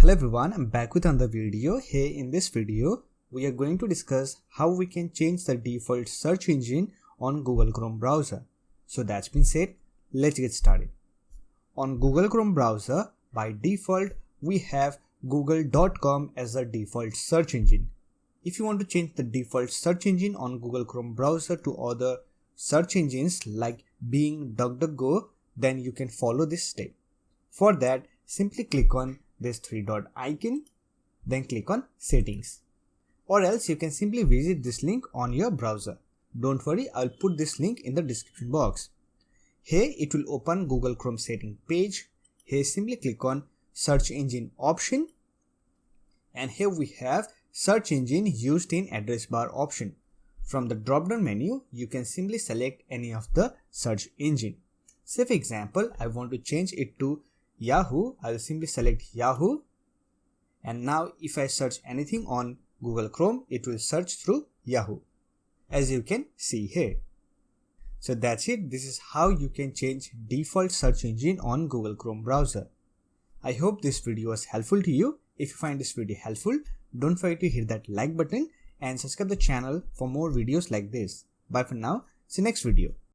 Hello everyone, I'm back with another video. Here in this video, we are going to discuss how we can change the default search engine on Google Chrome browser. So that's been said, let's get started. On Google Chrome browser, by default, we have google.com as the default search engine. If you want to change the default search engine on Google Chrome browser to other search engines like Bing, DuckDuckGo, then you can follow this step. For that, simply click on this three-dot icon, then click on settings. Or else you can simply visit this link on your browser. Don't worry, I'll put this link in the description box. Here it will open Google Chrome setting page. Here simply click on search engine option. And here we have search engine used in address bar option. From the drop down menu, you can simply select any of the search engine. Say for example, I want to change it to Yahoo. I will simply select Yahoo, and now if I search anything on Google Chrome, it will search through Yahoo, as you can see here. So that's it. This is how you can change default search engine on Google Chrome browser. I hope this video was helpful to you. If you find this video helpful, don't forget to hit that like button and subscribe the channel for more videos like this. Bye for now. See you next video.